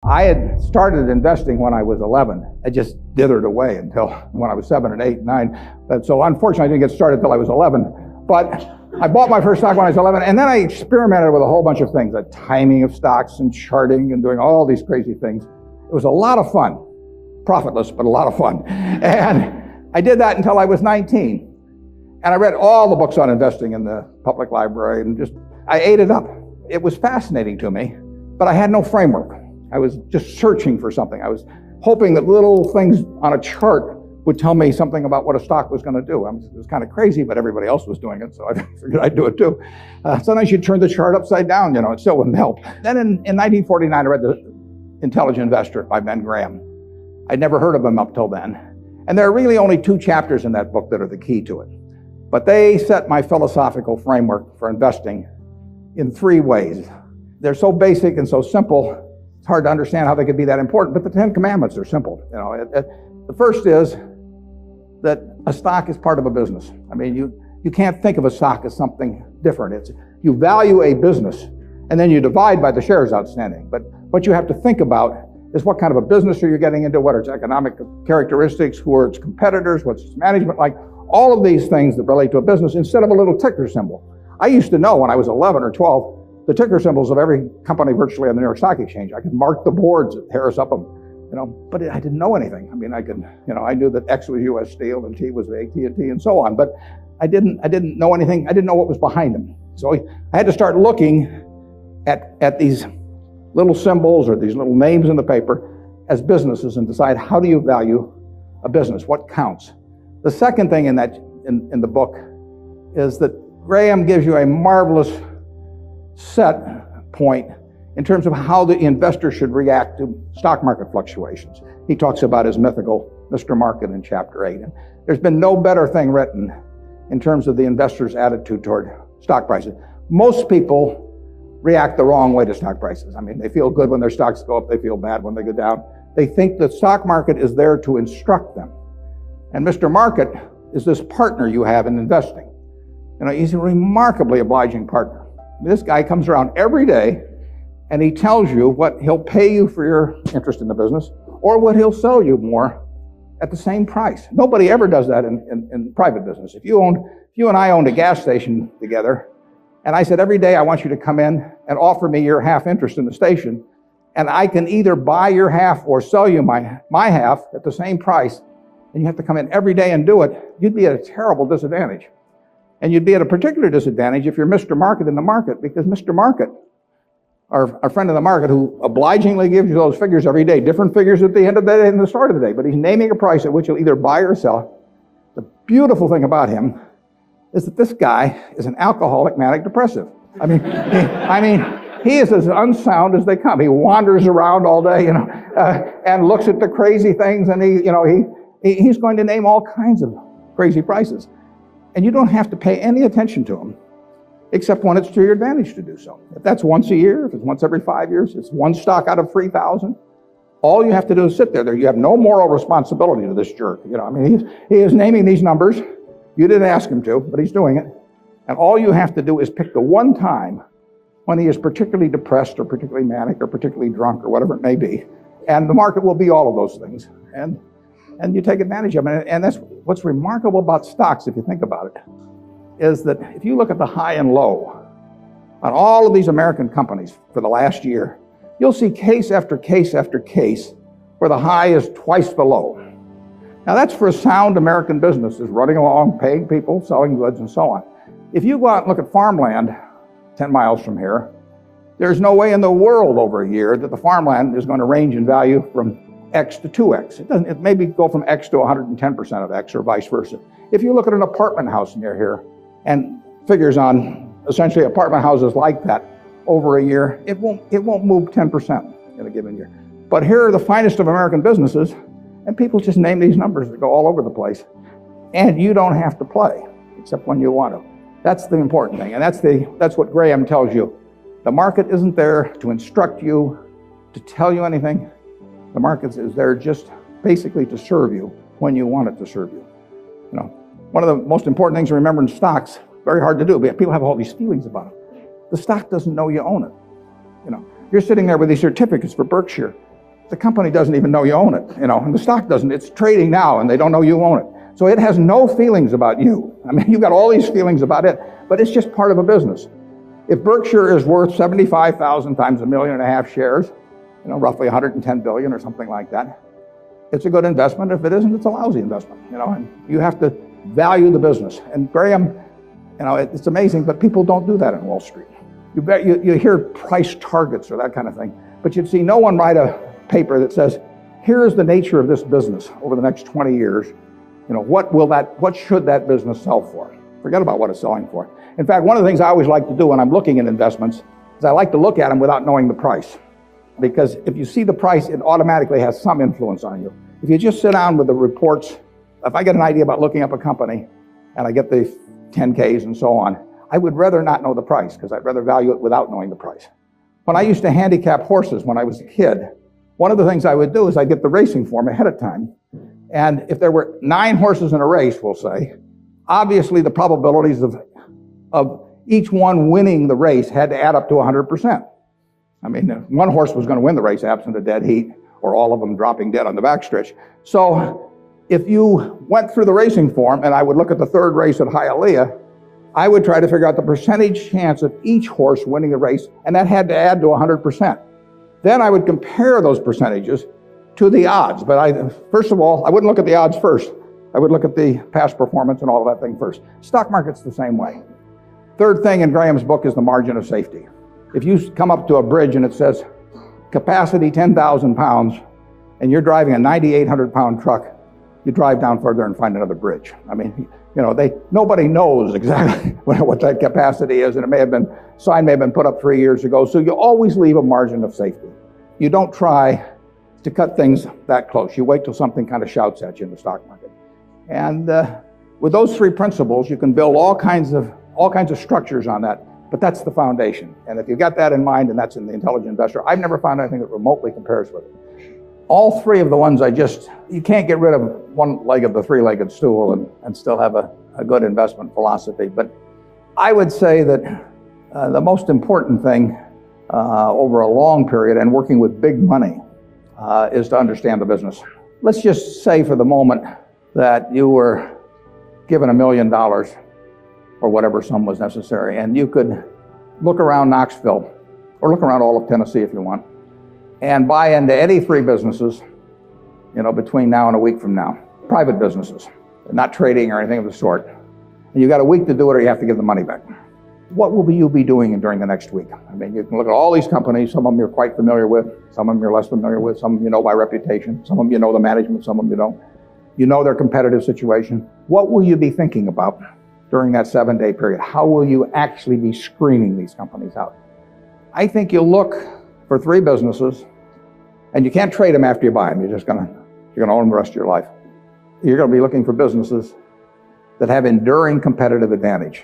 I had started investing when I was 11. I just dithered away until when I was 7 and 8 and 9. So unfortunately, I didn't get started until I was 11. But I bought my first stock when I was 11, and then I experimented with a whole bunch of things, the timing of stocks and charting and doing all these crazy things. It was a lot of fun. Profitless, but a lot of fun. And I did that until I was 19. And I read all the books on investing in the public library, and I ate it up. It was fascinating to me, but I had no framework. I was just searching for something. I was hoping that little things on a chart would tell me something about what a stock was going to do. It was kind of crazy, but everybody else was doing it, so I figured I'd do it too. Sometimes you'd turn the chart upside down, it still wouldn't help. Then in 1949, I read The Intelligent Investor by Ben Graham. I'd never heard of him up till then. And there are really only 2 chapters in that book that are the key to it. But they set my philosophical framework for investing in 3 ways. They're so basic and so simple, it's hard to understand how they could be that important, but the 10 Commandments are simple. The first is that a stock is part of a business. I mean, you can't think of a stock as something different. You value a business, and then you divide by the shares outstanding. But what you have to think about is what kind of a business are you getting into, what are its economic characteristics, who are its competitors, what's its management like, all of these things that relate to a business instead of a little ticker symbol. I used to know when I was 11 or 12 the ticker symbols of every company virtually on the New York Stock Exchange. I could mark the boards at Harris Upham, but I didn't know anything. I mean, I knew that X was U.S. Steel and T was AT&T and so on, but I didn't know anything. I didn't know what was behind them. So I had to start looking at these little symbols or these little names in the paper as businesses and decide, how do you value a business? What counts? The second thing in the book is that Graham gives you a marvelous set point in terms of how the investor should react to stock market fluctuations. He talks about his mythical Mr. Market in chapter 8. And there's been no better thing written in terms of the investor's attitude toward stock prices. Most people react the wrong way to stock prices. I mean, they feel good when their stocks go up, they feel bad when they go down. They think the stock market is there to instruct them. And Mr. Market is this partner you have in investing. He's a remarkably obliging partner. This guy comes around every day and he tells you what he'll pay you for your interest in the business or what he'll sell you more at the same price. Nobody ever does that in private business. If you and I owned a gas station together, and I said, every day I want you to come in and offer me your half interest in the station, and I can either buy your half or sell you my half at the same price, and you have to come in every day and do it, you'd be at a terrible disadvantage. And you'd be at a particular disadvantage if you're Mr. Market in the market, because Mr. Market, our friend in the market who obligingly gives you those figures every day, different figures at the end of the day and the start of the day, but he's naming a price at which you'll either buy or sell. The beautiful thing about him is that this guy is an alcoholic manic depressive. I mean, he is as unsound as they come. He wanders around all day, and looks at the crazy things, and he's going to name all kinds of crazy prices. And you don't have to pay any attention to him, except when it's to your advantage to do so. If that's once a year, if it's once every 5 years, it's one stock out of 3,000. All you have to do is sit there. You have no moral responsibility to this jerk. He is naming these numbers. You didn't ask him to, but he's doing it. And all you have to do is pick the one time when he is particularly depressed or particularly manic or particularly drunk or whatever it may be. And the market will be all of those things. And you take advantage of it. And that's what's remarkable about stocks, if you think about it, is that if you look at the high and low on all of these American companies for the last year, you'll see case after case after case where the high is twice the low. Now that's for a sound American business, is running along, paying people, selling goods, and so on. If you go out and look at farmland 10 miles from here, there's no way in the world over a year that the farmland is going to range in value from X to 2X. It maybe go from X to 110% of X or vice versa. If you look at an apartment house near here and figures on essentially apartment houses like that over a year, it won't move 10% in a given year. But here are the finest of American businesses, and people just name these numbers that go all over the place. And you don't have to play, except when you want to. That's the important thing, and that's what Graham tells you. The market isn't there to instruct you, to tell you anything. The market is there just basically to serve you when you want it to serve you. One of the most important things to remember in stocks, very hard to do, but people have all these feelings about it. The stock doesn't know you own it. You're sitting there with these certificates for Berkshire, the company doesn't even know you own it, and the stock doesn't. It's trading now, and they don't know you own it. So it has no feelings about you. I mean, you've got all these feelings about it, but it's just part of a business. If Berkshire is worth 75,000 times 1.5 million shares, roughly 110 billion or something like that, it's a good investment. If it isn't, it's a lousy investment, and you have to value the business. And Graham, it's amazing, but people don't do that in Wall Street. You hear price targets or that kind of thing, but you'd see no one write a paper that says, here is the nature of this business over the next 20 years. What should that business sell for? Forget about what it's selling for. In fact, one of the things I always like to do when I'm looking at investments is I like to look at them without knowing the price. Because if you see the price, it automatically has some influence on you. If you just sit down with the reports, if I get an idea about looking up a company and I get the 10Ks and so on, I would rather not know the price because I'd rather value it without knowing the price. When I used to handicap horses when I was a kid, one of the things I would do is I'd get the racing form ahead of time. And if there were 9 horses in a race, we'll say, obviously the probabilities of each one winning the race had to add up to 100%. I mean, one horse was going to win the race absent a dead heat or all of them dropping dead on the backstretch. So if you went through the racing form and I would look at the third race at Hialeah, I would try to figure out the percentage chance of each horse winning the race, and that had to add to 100%. Then I would compare those percentages to the odds. But first of all, I wouldn't look at the odds first. I would look at the past performance and all of that thing first. Stock market's the same way. Third thing in Graham's book is the margin of safety. If you come up to a bridge and it says capacity 10,000 pounds and you're driving a 9,800 pound truck, you drive down further and find another bridge. I mean, nobody knows exactly what that capacity is, and sign may have been put up 3 years ago. So you always leave a margin of safety. You don't try to cut things that close. You wait till something kind of shouts at you in the stock market. And with those 3 principles, you can build all kinds of structures on that. But that's the foundation. And if you've got that in mind, and that's in the Intelligent Investor, I've never found anything that remotely compares with it. All 3 of the ones you can't get rid of one leg of the 3-legged stool and still have a good investment philosophy. But I would say that the most important thing over a long period and working with big money is to understand the business. Let's just say for the moment that you were given $1 million or whatever sum was necessary, and you could look around Knoxville or look around all of Tennessee if you want and buy into any 3 businesses, between now and a week from now, private businesses, not trading or anything of the sort. And you got a week to do it or you have to give the money back. What will you be doing during the next week? I mean, you can look at all these companies. Some of them you're quite familiar with. Some of them you're less familiar with. Some of them you know by reputation. Some of them you know the management. Some of them you don't. You know their competitive situation. What will you be thinking about during that 7-day period? How will you actually be screening these companies out? I think you'll look for 3 businesses, and you can't trade them after you buy them. You're going to own them the rest of your life. You're going to be looking for businesses that have enduring competitive advantage.